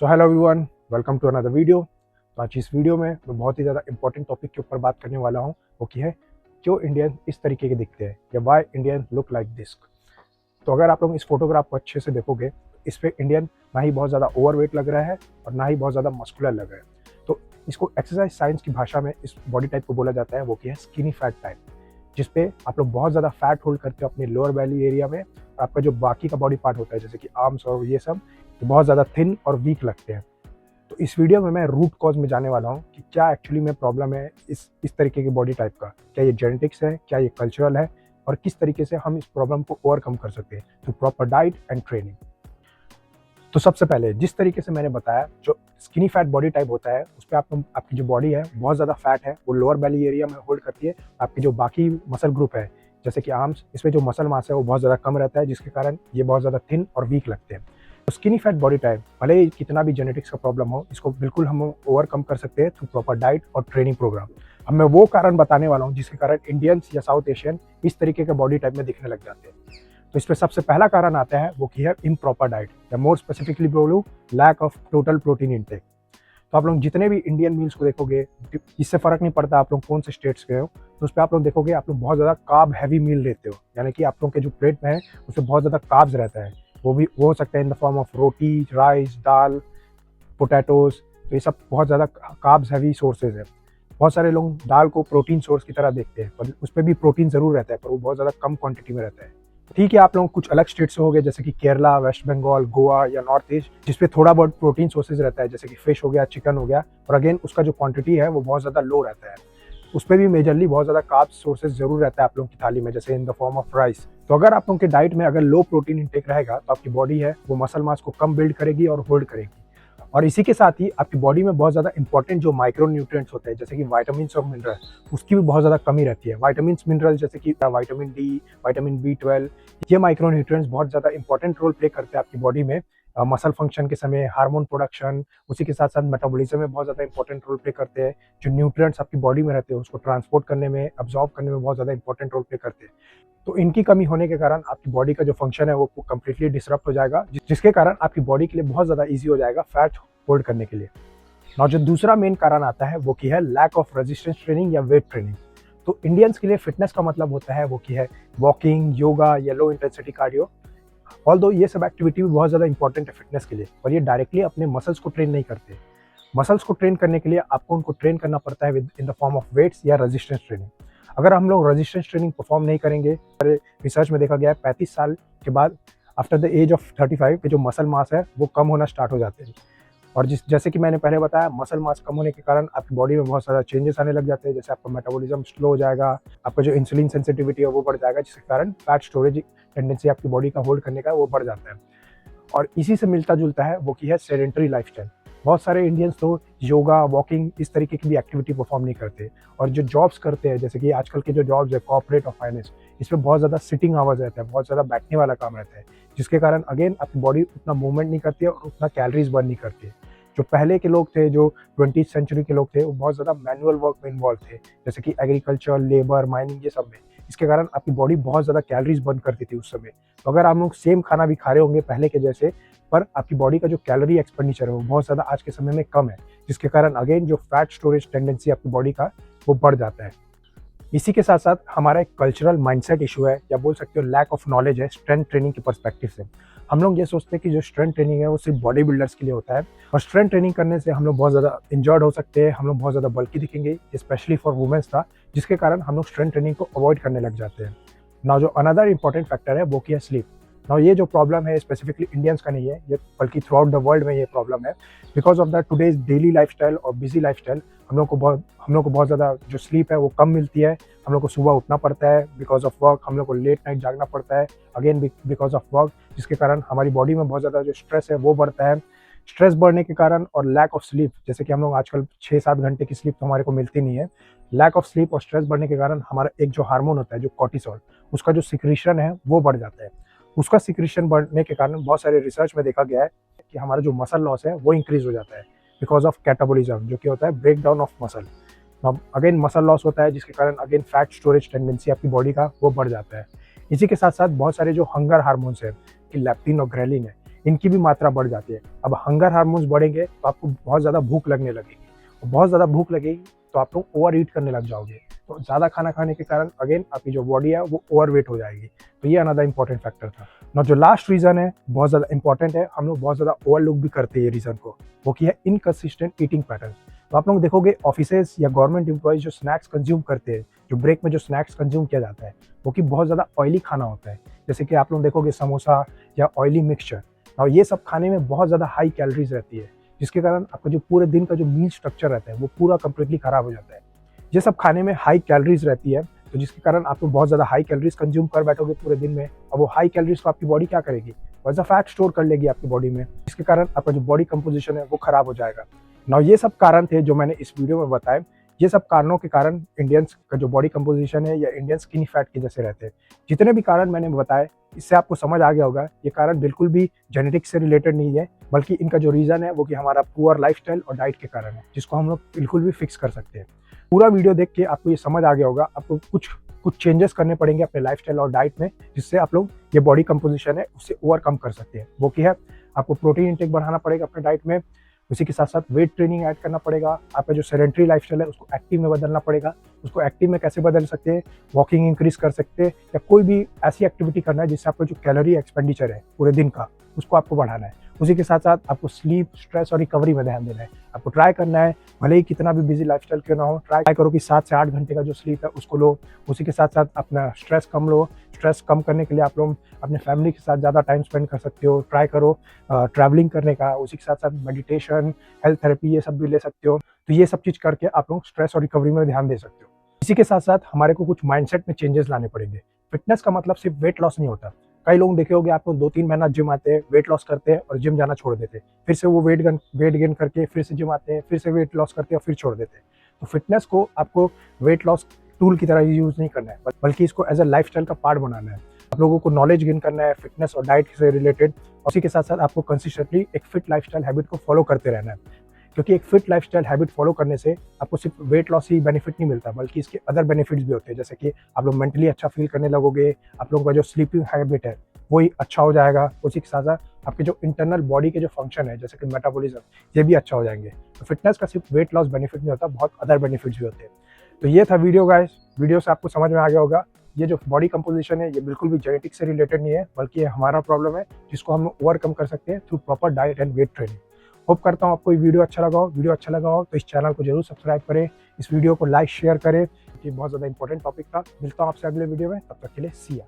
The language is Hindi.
So hello everyone, welcome to another video. तो आज इस वीडियो में मैं बहुत ही ज़्यादा इंपॉर्टेंट टॉपिक के ऊपर बात करने वाला हूँ, वो की है क्यों इंडियन इस तरीके के दिखते हैं या why Indian look like this. तो अगर आप लोग इस फोटोग्राफ को अच्छे से देखोगे तो इस पर इंडियन ना ही बहुत ज़्यादा ओवरवेट लग रहा है और ना ही बहुत ज़्यादा मस्कुलर लग रहा है। तो इसको एक्सरसाइज साइंस की भाषा में इस बॉडी टाइप को बोला जाता है, वो की है स्किनी फैट टाइप, जिसपे आप लोग बहुत ज़्यादा फैट होल्ड करते हो अपने लोअर बैली एरिया में। और आपका जो बाकी का बॉडी पार्ट होता है जैसे कि आर्म्स और ये सब, तो बहुत ज़्यादा थिन और वीक लगते हैं। तो इस वीडियो में मैं रूट कॉज में जाने वाला हूँ कि क्या एक्चुअली में प्रॉब्लम है इस तरीके के बॉडी टाइप का। क्या ये जेनेटिक्स है, क्या ये कल्चरल है, और किस तरीके से हम इस प्रॉब्लम को ओवरकम कर सकते हैं through proper diet and training. तो सबसे पहले जिस तरीके से मैंने बताया, जो स्किनी फैट बॉडी टाइप होता है उस पर आपकी जो बॉडी है बहुत ज़्यादा फैट है, वो लोअर बैली एरिया में होल्ड करती है। आपके जो बाकी मसल ग्रुप है जैसे कि आर्म्स, इसमें जो मसल मास है वो बहुत ज़्यादा कम रहता है, जिसके कारण ये बहुत ज़्यादा थिन और वीक लगते हैं। तो स्किनी फैट बॉडी टाइप भले ही कितना भी जेनेटिक्स का प्रॉब्लम हो, इसको बिल्कुल हम ओवरकम कर सकते हैं थ्रू प्रॉपर डाइट और ट्रेनिंग प्रोग्राम। अब मैं वो कारण बताने वाला हूँ जिसके कारण इंडियंस या साउथ एशियन इस तरीके के बॉडी टाइप में दिखने लग जाते हैं। तो इस पर सबसे पहला कारण आता है, वो की है इम्प्रॉपर डाइट, या मोर स्पेसिफिकली बोलूँ lack of total protein intake. तो आप लोग जितने भी इंडियन मील्स को देखोगे, इससे फर्क नहीं पड़ता आप लोग कौन से स्टेट्स के हो, तो उस पर आप लोग देखोगे आप लोग बहुत ज़्यादा कार्ब हैवी मील लेते हो, यानी कि आप लोग के जो प्लेट में है उसमें बहुत ज़्यादा कार्ब्स रहता है। वो हो सकता है इन the form of roti, rice, dal, potatoes. तो ये सब बहुत ज़्यादा कार्ब्स हैवी सोर्सेज है। बहुत सारे लोग दाल को प्रोटीन सोर्स की तरह देखते हैं, पर उस पर भी प्रोटीन ज़रूर रहता है, पर वो बहुत ज़्यादा कम क्वांटिटी में रहता है। ठीक है, आप लोग कुछ अलग स्टेट से हो गए जैसे कि केरला, वेस्ट बंगाल, गोवा या नॉर्थ ईस्ट, जिसपे थोड़ा बहुत प्रोटीन सोर्सेज रहता है जैसे कि फिश हो गया, चिकन हो गया, और अगेन उसका जो क्वांटिटी है वो बहुत ज़्यादा लो रहता है। उस पर भी मेजरली बहुत ज़्यादा कार्ब्स सोर्सेज जरूर रहता है आप लोगों की थाली में, जैसे इन द फॉर्म ऑफ राइस। तो अगर आप लोगों के डाइट में अगर लो प्रोटीन इंटेक रहेगा तो आपकी बॉडी है वो मसल मास को कम बिल्ड करेगी और होल्ड करेगी। और इसी के साथ ही आपकी बॉडी में बहुत ज़्यादा इंपॉर्टेंट जो माइक्रो न्यूट्रिएंट्स होते हैं जैसे कि वाइटामिन और मिनरल, उसकी भी बहुत ज़्यादा कमी रहती है। वाइटामिन मिनरल जैसे कि वाइटामिन डी, वाइटामिन B12, ये माइक्रो न्यूट्रिएंट्स बहुत ज़्यादा इंपॉर्टेंट रोल प्ले करते हैं आपकी बॉडी में मसल फंक्शन के समय, हार्मोन प्रोडक्शन, उसी के साथ साथ मेटाबॉलिज्म में बहुत ज़्यादा इंपॉर्टेंट रोल प्ले करते हैं। जो न्यूट्रिएंट्स आपकी बॉडी में रहते हैं उसको ट्रांसपोर्ट करने में, अब्जॉर्ब करने में बहुत ज़्यादा इंपॉर्टेंट रोल प्ले करते हैं। तो इनकी कमी होने के कारण आपकी बॉडी का जो फंक्शन है वो कंप्लीटली डिसरप्ट हो जाएगा, जिसके कारण आपकी बॉडी के लिए बहुत ज़्यादा ईजी हो जाएगा फैट होल्ड करने के लिए। और जो दूसरा मेन कारण आता है वो की है लैक ऑफ रेजिस्टेंस ट्रेनिंग या वेट ट्रेनिंग। तो इंडियंस के लिए फिटनेस का मतलब होता है वो की है वॉकिंग, योगा या लो इंटेंसिटी कार्डियो। ऑल्दो ये सब एक्टिविटी भी बहुत ज़्यादा इंपॉर्टेंट है फिटनेस के लिए, और ये डायरेक्टली अपने मसल्स को ट्रेन नहीं करते। मसल्स को ट्रेन करने के लिए आपको उनको ट्रेन करना पड़ता है within the form of weights या रेजिस्टेंस ट्रेनिंग। अगर हम लोग रेजिस्टेंस ट्रेनिंग परफॉर्म नहीं करेंगे, रिसर्च में देखा गया है 35 साल के बाद आफ्टर द एज ऑफ 35 के जो मसल मास है वो कम होना स्टार्ट हो जाते हैं। और जैसे कि मैंने पहले बताया, मसल मास कम होने के कारण आपकी बॉडी में बहुत सारा चेंजेस आने लग जाते हैं, जैसे आपका मेटाबॉलिज्म स्लो हो जाएगा, आपका जो इंसुलिन सेंसिटिविटी है वो बढ़ जाएगा, जिसके कारण फैट स्टोरेज टेंडेंसी आपकी बॉडी का होल्ड करने का वो बढ़ जाता है। और इसी से मिलता जुलता है वो की है सेडेंटरी लाइफस्टाइल। बहुत सारे इंडियंस तो योगा, वॉकिंग इस तरीके की भी एक्टिविटी परफॉर्म नहीं करते, और जो जॉब्स करते हैं जैसे कि आजकल के जो जॉब्स है कॉर्पोरेट और फाइनेंस, इसमें बहुत ज़्यादा सिटिंग आवर्स रहता है, बहुत ज़्यादा बैठने वाला काम रहता है, जिसके कारण अगेन आपकी बॉडी उतना मूवमेंट नहीं करती है और उतना कैलोरीज बर्न नहीं करती है। जो पहले के लोग थे, जो 20th सेंचुरी के लोग थे, वो बहुत ज़्यादा मैनुअल वर्क में इन्वॉल्व थे, जैसे कि एग्रीकल्चर, लेबर, माइनिंग, ये सब में। इसके कारण आपकी बॉडी बहुत ज़्यादा कैलोरीज बर्न करती थी उस समय। तो अगर आप लोग सेम खाना भी खा रहे होंगे पहले के जैसे, पर आपकी बॉडी का जो कैलोरी एक्सपेंडिचर है वो बहुत ज़्यादा आज के समय में कम है, जिसके कारण अगेन जो फैट स्टोरेज टेंडेंसी आपकी बॉडी का वो बढ़ जाता है। इसी के साथ साथ हमारा एक कल्चरल माइंडसेट इशू है, या बोल सकते हो लैक ऑफ नॉलेज है स्ट्रेंथ ट्रेनिंग के पर्सपेक्टिव से। हम लोग ये सोचते हैं कि जो स्ट्रेंथ ट्रेनिंग है वो सिर्फ बॉडी बिल्डर्स के लिए होता है, और स्ट्रेंथ ट्रेनिंग करने से हम लोग बहुत ज़्यादा इंजर्ड हो सकते हैं, हम लोग बहुत ज़्यादा बल्कि दिखेंगे, स्पेशली फॉर वुमेन्स था, जिसके कारण हम लोग स्ट्रेंथ ट्रेनिंग को अवॉइड करने लग जाते हैं। ना जो अनदर इंपॉर्टेंट फैक्टर है वो की है स्लीप। ना ये जो प्रॉब्लम है स्पेसिफिकली इंडियंस का नहीं है, ये बल्कि थ्रू आउट द वर्ल्ड में ये प्रॉब्लम है। Because of the today's daily lifestyle और बिजी लाइफस्टाइल, हम लोग को बहुत ज़्यादा जो स्लीप है वो कम मिलती है। हम लोग को सुबह उठना पड़ता है बिकॉज ऑफ वर्क, हम लोग को लेट नाइट जागना पड़ता है अगेन बिकॉज ऑफ वर्क, जिसके कारण हमारी बॉडी में बहुत ज़्यादा जो स्ट्रेस है वो बढ़ता है। स्ट्रेस बढ़ने के कारण और लैक ऑफ स्लीप, जैसे कि हम लोग आजकल 6-7 घंटे की स्लीप तो हमारे को मिलती नहीं है, लैक ऑफ स्लीप और स्ट्रेस बढ़ने के कारण हमारा एक जो हार्मोन होता है जो कॉर्टिसोल, उसका जो सिक्रीशन है वो बढ़ जाता है। उसका सिक्रीशन बढ़ने के कारण बहुत सारे रिसर्च में देखा गया है कि हमारा जो मसल लॉस है वो इंक्रीज हो जाता है बिकॉज ऑफ कैटाबॉलिज्म, जो कि होता है ब्रेक डाउन ऑफ मसल। अब अगेन मसल लॉस होता है, जिसके कारण अगेन फैट स्टोरेज टेंडेंसी आपकी बॉडी का वो बढ़ जाता है। इसी के साथ साथ बहुत सारे जो हंगर हार्मोन्स है कि लैप्टिन और ग्रेलिन है, इनकी भी मात्रा बढ़ जाती है। अब हंगर हार्मोन्स बढ़ेंगे तो आपको बहुत ज़्यादा भूख लगने लगेगी, और बहुत ज़्यादा भूख लगेगी तो आप लोग ओवर ईट करने लग जाओगे। तो ज़्यादा खाना खाने के कारण अगेन आपकी जो बॉडी है वो ओवरवेट हो जाएगी। तो ये अनदर इंपॉर्टेंट फैक्टर था ना। जो लास्ट रीज़न है बहुत ज़्यादा इंपॉर्टेंट है, हम लोग बहुत ज़्यादा ओवरलुक भी करते हैं ये रीज़न को, वो की है इनकंसिस्टेंट ईटिंग पैटर्न। तो आप लोग देखोगे ऑफिसेज या गवर्नमेंट एम्प्लॉयज जो स्नैक्स कंज्यूम करते हैं, जो ब्रेक में जो स्नैक्स कंज्यूम किया जाता है वो कि बहुत ज़्यादा ऑयली खाना होता है। जैसे कि आप लोग देखोगे समोसा या ऑयली मिक्सचर, और ये सब खाने में बहुत ज़्यादा हाई कैलोरीज रहती है, जिसके कारण आपका जो पूरे दिन का जो मील स्ट्रक्चर रहता है वो पूरा कंप्लीटली खराब हो जाता है। ये सब खाने में हाई कैलोरीज रहती है, तो जिसके कारण आप लोग बहुत ज़्यादा हाई कैलोरीज कंज्यूम कर बैठोगे पूरे दिन में, और वो हाई कैलोरीज को आपकी बॉडी क्या करेगी, वो एज अ फैट स्टोर कर लेगी आपकी बॉडी में, जिसके कारण आपका जो बॉडी कंपोजिशन है वो खराब हो जाएगा ना। ये सब कारण थे जो मैंने इस वीडियो में बताए। ये सब कारणों के कारण इंडियंस का जो बॉडी कंपोजिशन है या इंडियन स्किनी फैट के जैसे रहते हैं। जितने भी कारण मैंने बताए इससे आपको समझ आ गया होगा ये कारण बिल्कुल भी जेनेटिक्स से रिलेटेड नहीं है, बल्कि इनका जो रीज़न है वो कि हमारा पुअर लाइफस्टाइल और डाइट के कारण है, जिसको हम लोग बिल्कुल भी फिक्स कर सकते हैं। पूरा वीडियो देख के आपको ये समझ आ गया होगा, आपको कुछ कुछ चेंजेस करने पड़ेंगे अपने लाइफस्टाइल और डाइट में, जिससे आप लोग ये बॉडी कंपोजिशन है उससे ओवरकम कर सकते हैं। वो क्या है, आपको प्रोटीन इंटेक बढ़ाना पड़ेगा अपने डाइट में, उसी के साथ साथ वेट ट्रेनिंग ऐड करना पड़ेगा। आपका जो सेडेंट्री लाइफस्टाइल है उसको एक्टिव में बदलना पड़ेगा। उसको एक्टिव में कैसे बदल सकते हैं, वॉकिंग इंक्रीज कर सकते हैं, या कोई भी ऐसी एक्टिविटी करना है जिससे आपका जो कैलोरी एक्सपेंडिचर है पूरे दिन का उसको आपको बढ़ाना है। उसी के साथ साथ आपको स्लीप, स्ट्रेस और रिकवरी में ध्यान देना है। आपको ट्राई करना है, भले ही कितना भी बिजी लाइफस्टाइल क्यों ना हो, ट्राई करो कि 7 से 8 घंटे का जो स्लीप है उसको लो। उसी के साथ साथ अपना स्ट्रेस कम लो। स्ट्रेस कम करने के लिए आप लोग अपने फैमिली के साथ ज़्यादा टाइम स्पेंड कर सकते हो। ट्राई करो ट्रैवलिंग करने का। उसी के साथ साथ मेडिटेशन, हेल्थ थेरेपी ये सब भी ले सकते हो। तो ये सब चीज़ करके आप लोग स्ट्रेस और रिकवरी में ध्यान दे सकते हो। इसी के साथ साथ हमारे को कुछ माइंडसेट में चेंजेस लाने पड़ेंगे। फिटनेस का मतलब सिर्फ वेट लॉस नहीं होता। कई लोग देखे होंगे आपको 2-3 महीना जिम आते हैं, वेट लॉस करते हैं और जिम जाना छोड़ देते हैं। फिर से वो वेट गेन करके फिर से जिम आते हैं, फिर से वेट लॉस करते हैं और फिर छोड़ देते हैं। तो फिटनेस को आपको वेट लॉस टूल की तरह यूज़ नहीं करना है, बल्कि इसको एज अ लाइफस्टाइल का पार्ट बनाना है। आप लोगों को नॉलेज गेन करना है फिटनेस और डाइट से रिलेटेड। उसी के साथ साथ आपको कंसिस्टेंटली एक फिट लाइफस्टाइल हैबिट को फॉलो करते रहना है, क्योंकि एक फिट लाइफस्टाइल हैबिट फॉलो करने से आपको सिर्फ वेट लॉस ही बेनिफिट नहीं मिलता, बल्कि इसके अदर बेनिफिट्स भी होते हैं। जैसे कि आप लोग मेंटली अच्छा फील करने लगोगे, आप लोगों का जो स्लीपिंग हैबिट है वही अच्छा हो जाएगा। उसी के साथ साथ आपके जो इंटरनल बॉडी के जो फंक्शन है जैसे कि मेटाबॉलिज्म, ये भी अच्छा हो जाएंगे। तो फिटनेस का सिर्फ वेट लॉस बेनिफिट नहीं होता, बहुत अदर बेनिफिट्स भी होते हैं। तो ये था वीडियो गाइस। वीडियो से आपको समझ में आ गया होगा ये जो बॉडी कंपोजिशन है ये बिल्कुल भी जेनेटिक्स से रिलेटेड नहीं है, बल्कि ये हमारा प्रॉब्लम है जिसको हम ओवरकम कर सकते हैं through proper diet and weight training. Hope करता हूँ आपको ये वीडियो अच्छा लगा हो। वीडियो अच्छा लगा हो तो इस चैनल को जरूर सब्सक्राइब करें, इस वीडियो को लाइक शेयर करें, क्योंकि बहुत ज़्यादा इंपॉर्टेंट टॉपिक था। मिलता हूँ आपसे अगले वीडियो में, तब तक के लिए सी या।